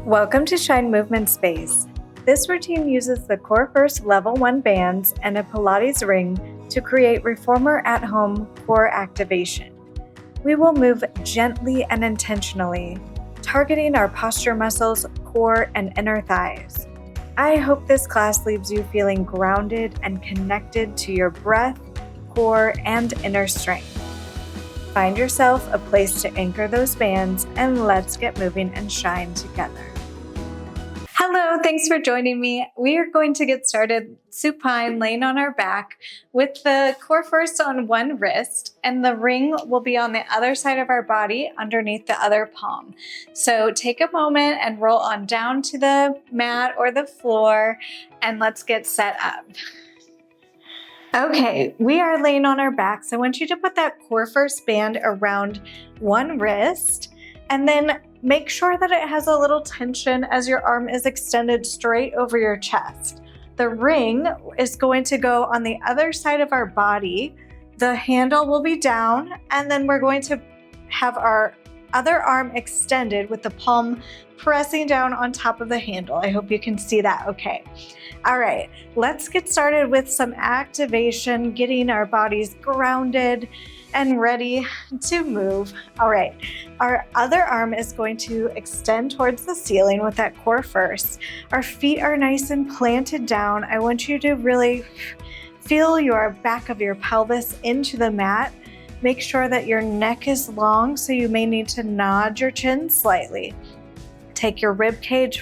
Welcome to Shine Movement Space. This routine uses the Corefirst Level 1 bands and a Pilates ring to create reformer at-home core activation. We will move gently and intentionally, targeting our posture muscles, core, and inner thighs. I hope this class leaves you feeling grounded and connected to your breath, core, and inner strength. Find yourself a place to anchor those bands, and let's get moving and shine together. Hello, thanks for joining me. We are going to get started supine, laying on our back with the Corefirst on one wrist, and the ring will be on the other side of our body underneath the other palm. So take a moment and roll on down to the mat or the floor, and let's get set up. Okay, we are laying on our backs. I want you to put that Corefirst band around one wrist, and then make sure that it has a little tension as your arm is extended straight over your chest. The ring is going to go on the other side of our body. The handle will be down, and then we're going to have our other arm extended with the palm pressing down on top of the handle. I hope you can see that okay. All right, let's get started with some activation, getting our bodies grounded and ready to move. All right, our other arm is going to extend towards the ceiling with that Corefirst. Our feet are nice and planted down. I want you to really feel your back of your pelvis into the mat. Make sure that your neck is long, so you may need to nod your chin slightly. Take your rib cage,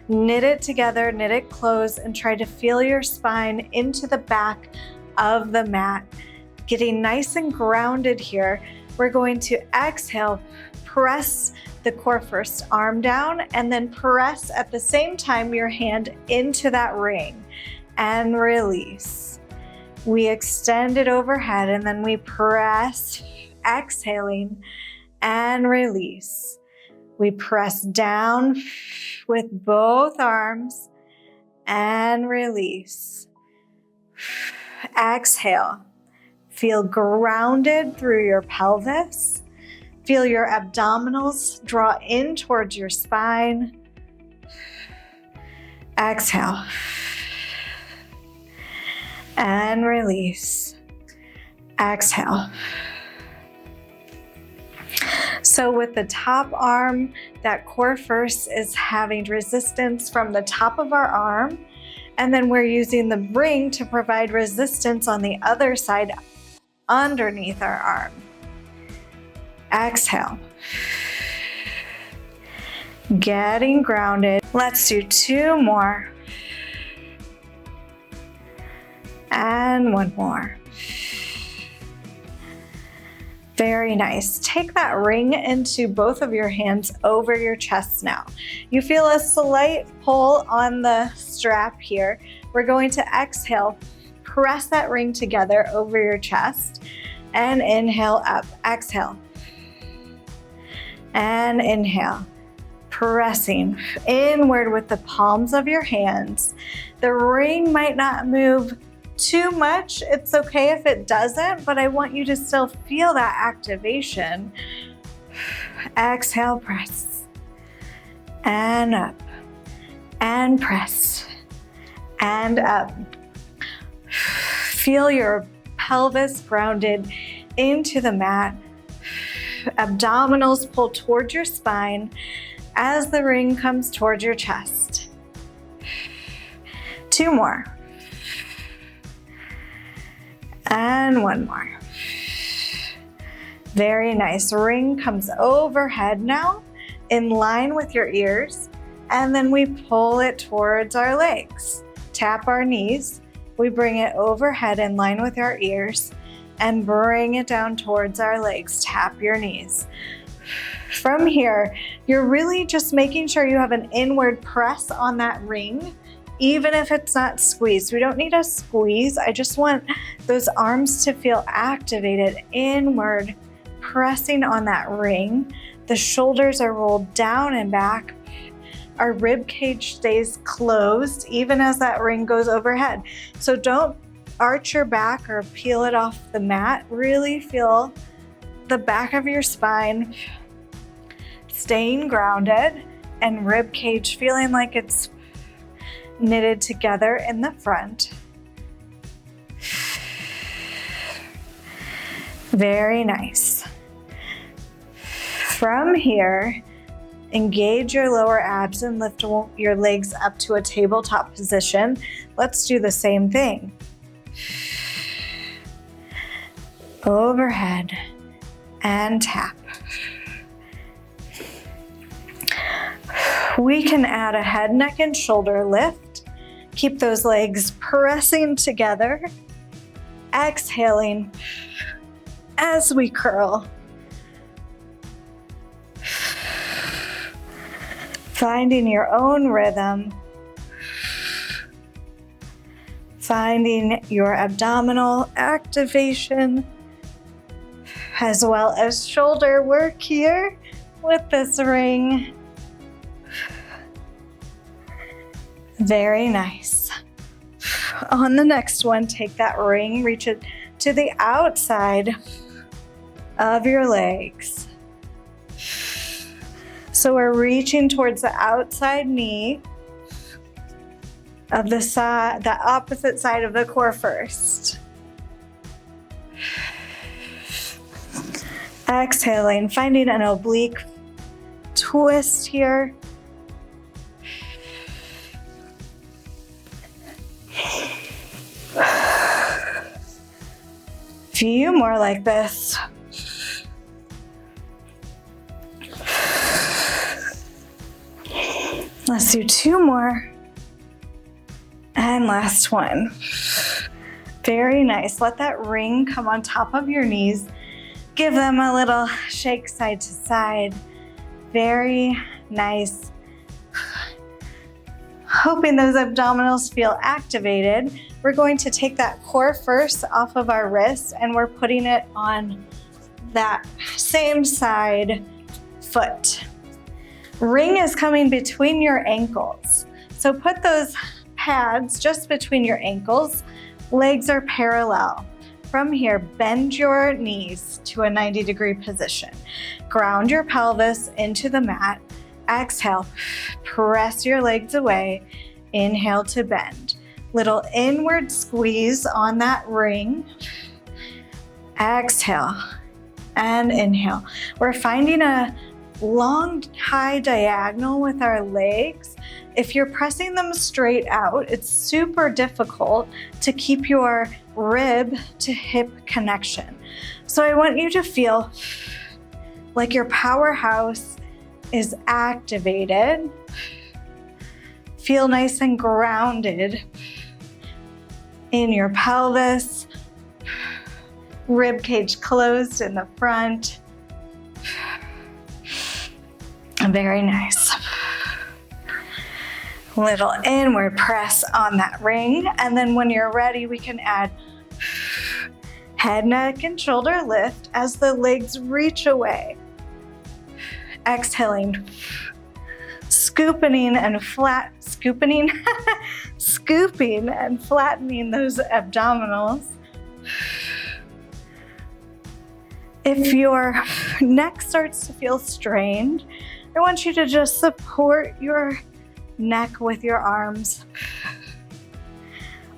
knit it together, knit it close, and try to feel your spine into the back of the mat. Getting nice and grounded here, we're going to exhale, press the Corefirst arm down, and then press at the same time your hand into that ring and release. We extend it overhead, and then we press, exhaling, and release. We press down with both arms and release. Exhale. Feel grounded through your pelvis. Feel your abdominals draw in towards your spine. Exhale. And release. Exhale. So with the top arm, that Corefirst is having resistance from the top of our arm, and then we're using the ring to provide resistance on the other side underneath our arm. Exhale. Getting grounded. Let's do two more. And one more. Very nice. Take that ring into both of your hands over your chest now. You feel a slight pull on the strap here. We're going to exhale. Press that ring together over your chest and inhale up. Exhale. And inhale. Pressing inward with the palms of your hands. The ring might not move too much. It's okay if it doesn't, but I want you to still feel that activation. Exhale, press. And up. And press. And up. Feel your pelvis grounded into the mat. Abdominals pull towards your spine as the ring comes towards your chest. Two more. And one more. Very nice. Ring comes overhead now, in line with your ears, and then we pull it towards our legs. Tap our knees. We bring it overhead in line with our ears and bring it down towards our legs. Tap your knees. From here, you're really just making sure you have an inward press on that ring, even if it's not squeezed. We don't need a squeeze. I just want those arms to feel activated inward, pressing on that ring. The shoulders are rolled down and back. Our rib cage stays closed even as that ring goes overhead. So don't arch your back or peel it off the mat. Really feel the back of your spine staying grounded. and rib cage feeling like it's knitted together in the front. Very nice. From here, engage your lower abs and lift your legs up to a tabletop position. Let's do the same thing. Overhead and tap. We can add a head, neck, and shoulder lift. Keep those legs pressing together. Exhaling as we curl. Finding your own rhythm. Finding your abdominal activation, as well as shoulder work here with this ring. Very nice. On the next one, take that ring, reach it to the outside of your legs. So we're reaching towards the outside knee of the opposite side of the core first. Exhaling, finding an oblique twist here. Few more like this. Let's do 2 more. And last one. Very nice. Let that ring come on top of your knees. Give them a little shake side to side. Very nice. Hoping those abdominals feel activated. We're going to take that core first off of our wrist and we're putting it on that same side foot. Ring is coming between your ankles. So put those pads just between your ankles. Legs are parallel. From here, bend your knees to a 90-degree position. Ground your pelvis into the mat. Exhale, press your legs away. Inhale to bend. Little inward squeeze on that ring. Exhale and inhale. We're finding a long, high diagonal with our legs. If you're pressing them straight out, it's super difficult to keep your rib to hip connection. So I want you to feel like your powerhouse is activated. Feel nice and grounded in your pelvis. Rib cage closed in the front. Very nice. Little inward press on that ring. And then when you're ready, we can add head, neck, and shoulder lift as the legs reach away. Exhaling, scooping and flattening those abdominals. If your neck starts to feel strained, I want you to just support your neck with your arms.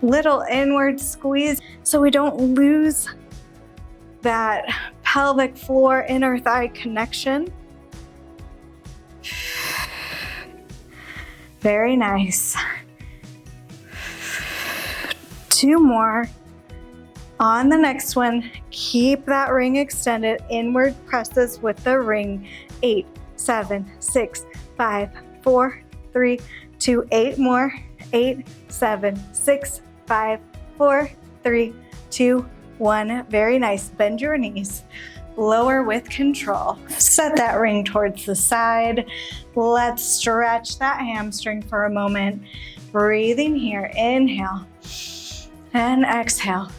Little inward squeeze so we don't lose that pelvic floor inner thigh connection. Very nice. 2 more. On the next one, keep that ring extended. Inward presses with the ring. 8, 7, 6, 5, 4, 3, 2, 8 more. 8, 7, 6, 5, 4, 3, 2, 1. Very nice. Bend your knees. Lower with control. Set that ring towards the side. Let's stretch that hamstring for a moment. Breathing here. Inhale and exhale.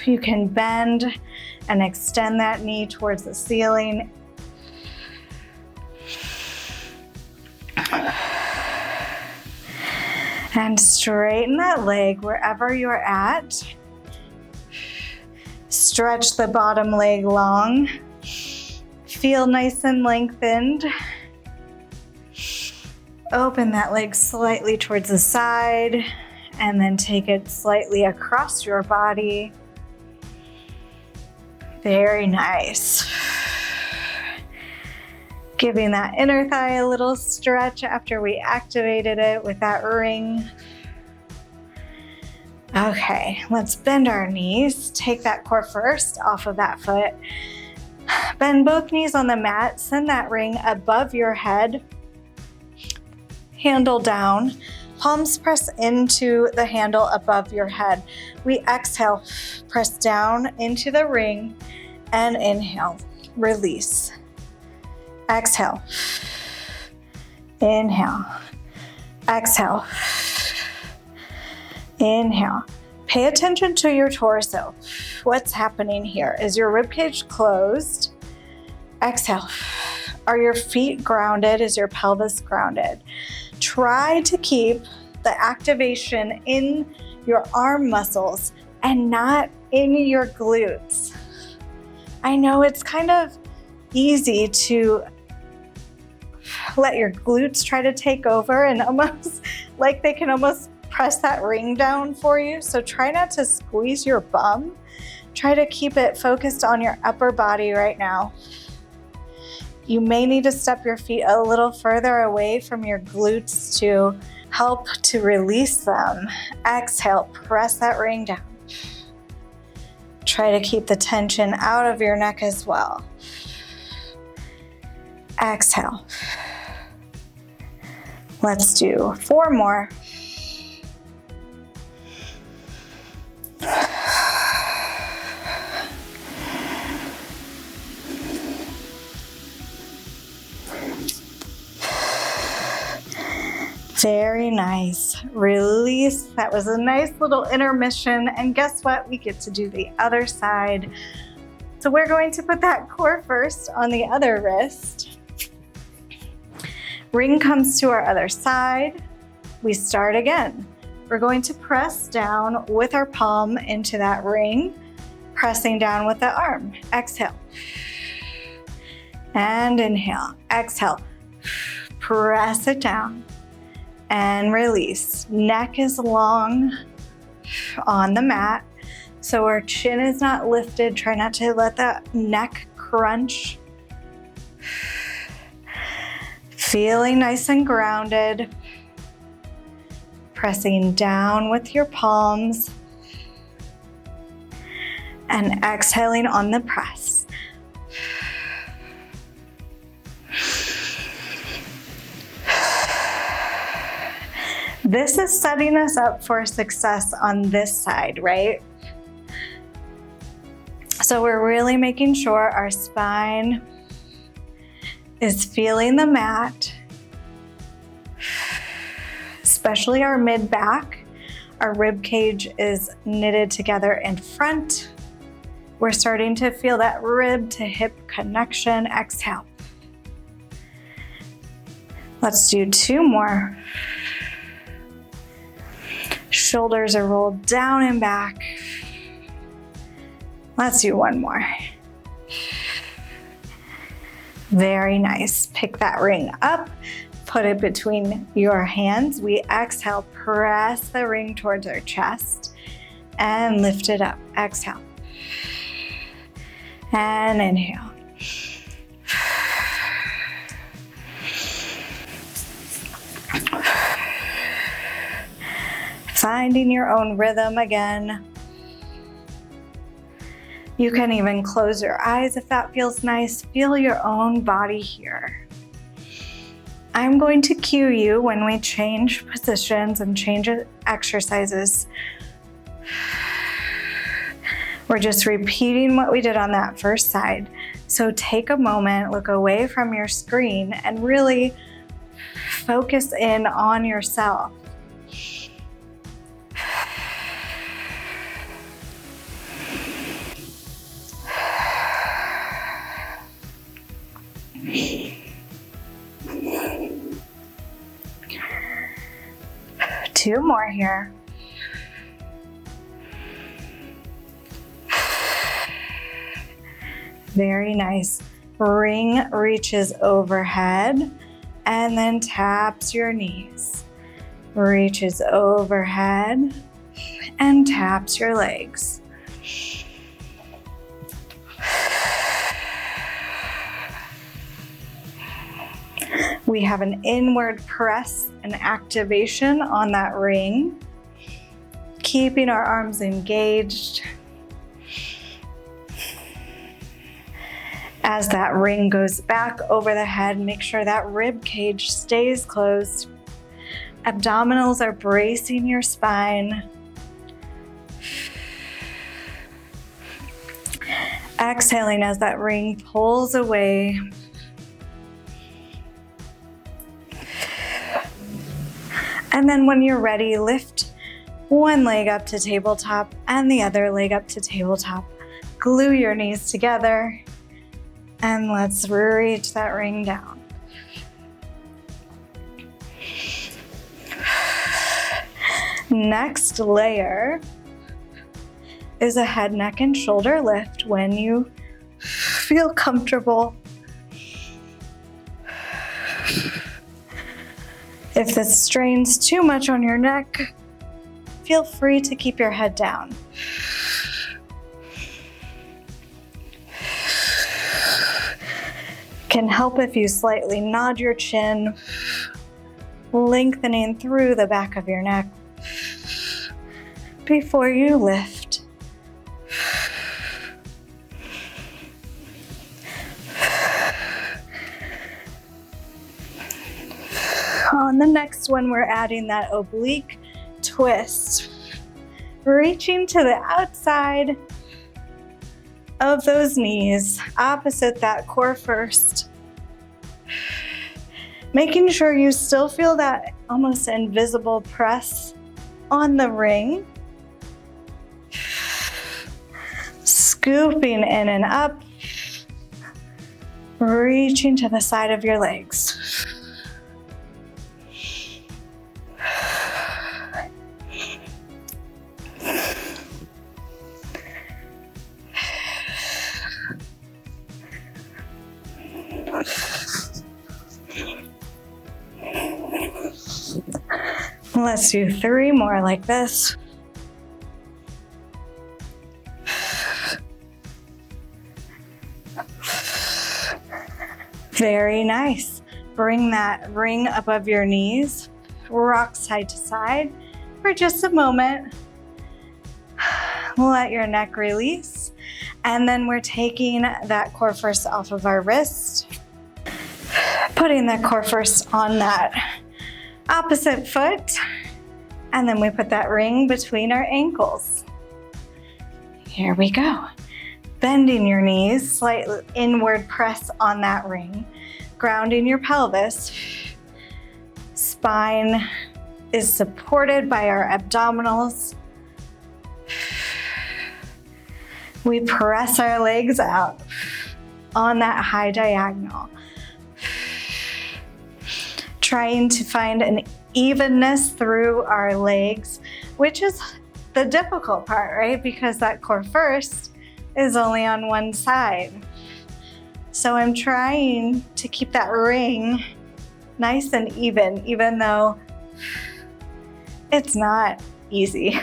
You can bend and extend that knee towards the ceiling. And straighten that leg wherever you're at. Stretch the bottom leg long. Feel nice and lengthened. Open that leg slightly towards the side and then take it slightly across your body. Very nice. Giving that inner thigh a little stretch after we activated it with that ring. Okay, let's bend our knees. Take that core first off of that foot. Bend both knees on the mat. Send that ring above your head. Handle down. Palms press into the handle above your head. We exhale, press down into the ring and inhale, release. Exhale, inhale, exhale, inhale. Pay attention to your torso. What's happening here? Is your ribcage closed? Exhale. Are your feet grounded? Is your pelvis grounded? Try to keep the activation in your arm muscles and not in your glutes. I know it's kind of easy to let your glutes try to take over and almost like they can almost press that ring down for you. So try not to squeeze your bum. Try to keep it focused on your upper body right now. You may need to step your feet a little further away from your glutes to help to release them. Exhale, press that ring down. Try to keep the tension out of your neck as well. Exhale. Let's do 4 more. Very nice. Release. That was a nice little intermission. And guess what? We get to do the other side. So we're going to put that core first on the other wrist. Ring comes to our other side. We start again. We're going to press down with our palm into that ring, pressing down with the arm. Exhale. And inhale. Exhale. Press it down. And release. Neck is long on the mat, so our chin is not lifted. Try not to let the neck crunch. Feeling nice and grounded. Pressing down with your palms. And exhaling on the press. This is setting us up for success on this side, right? So we're really making sure our spine is feeling the mat, especially our mid-back. Our rib cage is knitted together in front. We're starting to feel that rib to hip connection. Exhale. Let's do 2 more. Shoulders are rolled down and back. Let's do 1 more. Very nice. Pick that ring up, put it between your hands. We exhale, press the ring towards our chest and lift it up. Exhale. And inhale. Finding your own rhythm again. You can even close your eyes if that feels nice. Feel your own body here. I'm going to cue you when we change positions and change exercises. We're just repeating what we did on that first side. So take a moment, look away from your screen, and really focus in on yourself. Two more here. Very nice. Ring reaches overhead and then taps your knees. Reaches overhead and taps your legs. We have an inward press and activation on that ring, keeping our arms engaged. As that ring goes back over the head, make sure that rib cage stays closed. Abdominals are bracing your spine. Exhaling as that ring pulls away. And then when you're ready, lift one leg up to tabletop and the other leg up to tabletop. Glue your knees together and let's reach that ring down. Next layer is a head, neck, and shoulder lift when you feel comfortable. If this strains too much on your neck, feel free to keep your head down. Can help if you slightly nod your chin, lengthening through the back of your neck before you lift. On the next one, we're adding that oblique twist, reaching to the outside of those knees, opposite that core first. Making sure you still feel that almost invisible press on the ring. Scooping in and up, reaching to the side of your legs. Let's do 3 more like this. Very nice. Bring that ring above your knees. Rock side to side for just a moment. Let your neck release. And then we're taking that core first off of our wrist. Putting that core first on that opposite foot. And then we put that ring between our ankles. Here we go. Bending your knees, slight inward press on that ring. Grounding your pelvis. Spine is supported by our abdominals. We press our legs out on that high diagonal. Trying to find an evenness through our legs, which is the difficult part, right? Because that core first is only on one side. So I'm trying to keep that ring nice and even though it's not easy.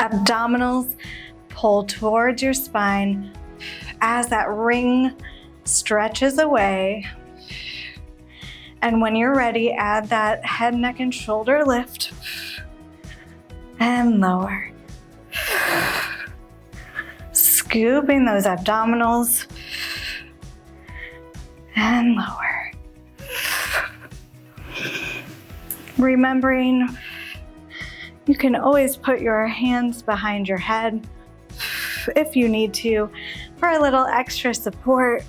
Abdominals pull towards your spine as that ring stretches away. And when you're ready, add that head, neck, and shoulder lift and lower. Scooping those abdominals and lower. Remembering you can always put your hands behind your head if you need to for a little extra support.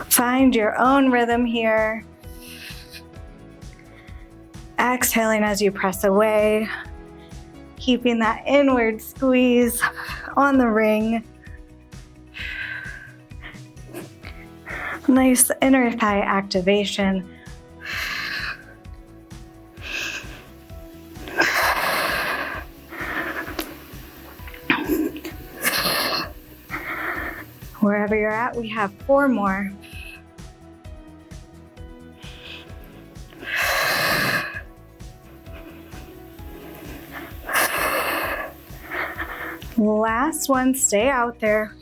Find your own rhythm here. Exhaling as you press away, keeping that inward squeeze on the ring. Nice inner thigh activation. Wherever you're at, we have 4 more. Last one, stay out there.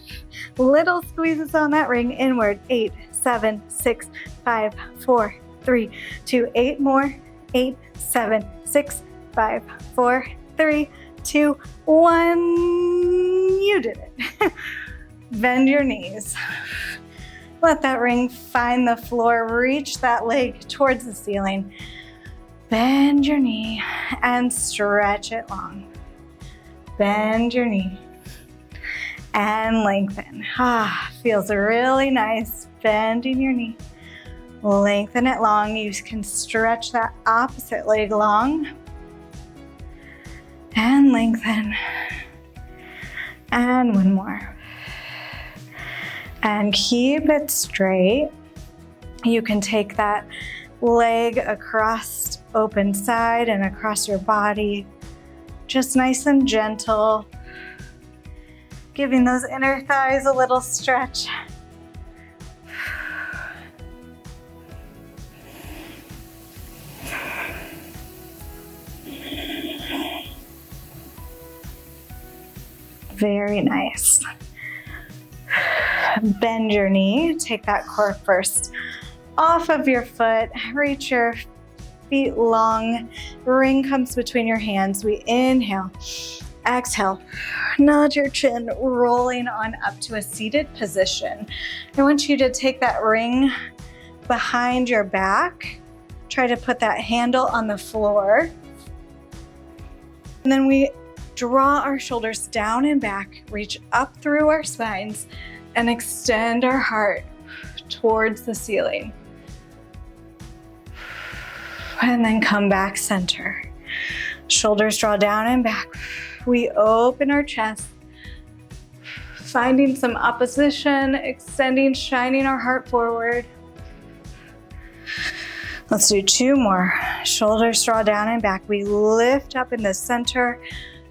Little squeezes on that ring inward. 8, 7, 6, 5, 4, 3, 2, 8 more. 8, 7, 6, 5, 4, 3, 2, 1. You did it. Bend your knees. Let that ring find the floor. Reach that leg towards the ceiling. Bend your knee and stretch it long. Bend your knee and lengthen. Feels really nice. Bending your knee. Lengthen it long. You can stretch that opposite leg long. And lengthen. And one more. And keep it straight. You can take that leg across open side and across your body. Just nice and gentle. Giving those inner thighs a little stretch. Very nice. Bend your knee, take that core first off of your foot, reach your feet long, ring comes between your hands. We inhale, exhale, nod your chin, rolling on up to a seated position. I want you to take that ring behind your back, try to put that handle on the floor, and then we draw our shoulders down and back, reach up through our spines, and extend our heart towards the ceiling. And then come back center. Shoulders draw down and back. We open our chest, finding some opposition, extending, shining our heart forward. Let's do 2 more. Shoulders draw down and back. We lift up in the center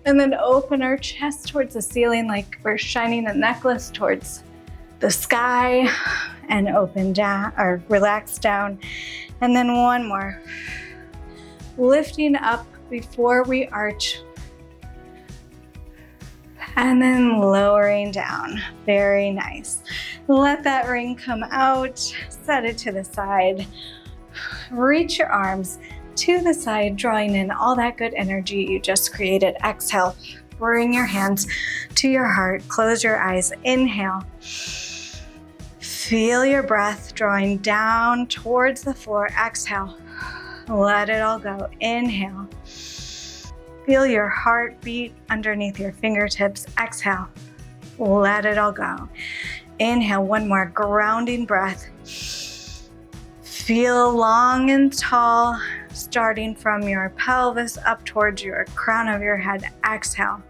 and then open our chest towards the ceiling like we're shining a necklace towards the sky, and open down or relax down. And then 1 more. Lifting up before we arch. And then lowering down. Very nice. Let that ring come out. Set it to the side. Reach your arms to the side, drawing in all that good energy you just created. Exhale. Bring your hands to your heart. Close your eyes. Inhale. Feel your breath drawing down towards the floor. Exhale. Let it all go. Inhale. Feel your heart beat underneath your fingertips. Exhale. Let it all go. Inhale. 1 more grounding breath. Feel long and tall, starting from your pelvis up towards your crown of your head. Exhale.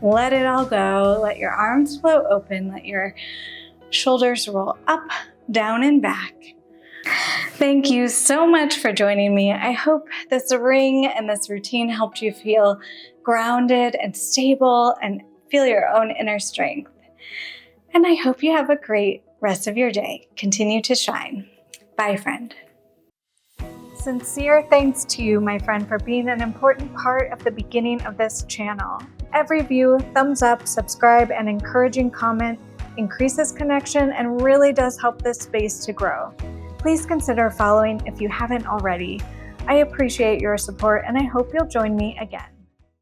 Let it all go. Let your arms flow open. Let your shoulders roll up, down, and back. Thank you so much for joining me. I hope this ring and this routine helped you feel grounded and stable and feel your own inner strength. And I hope you have a great rest of your day. Continue to shine. Bye, friend. Sincere thanks to you, my friend, for being an important part of the beginning of this channel. Every view, thumbs up, subscribe, and encouraging comment increases connection and really does help this space to grow. Please consider following if you haven't already. I appreciate your support and I hope you'll join me again.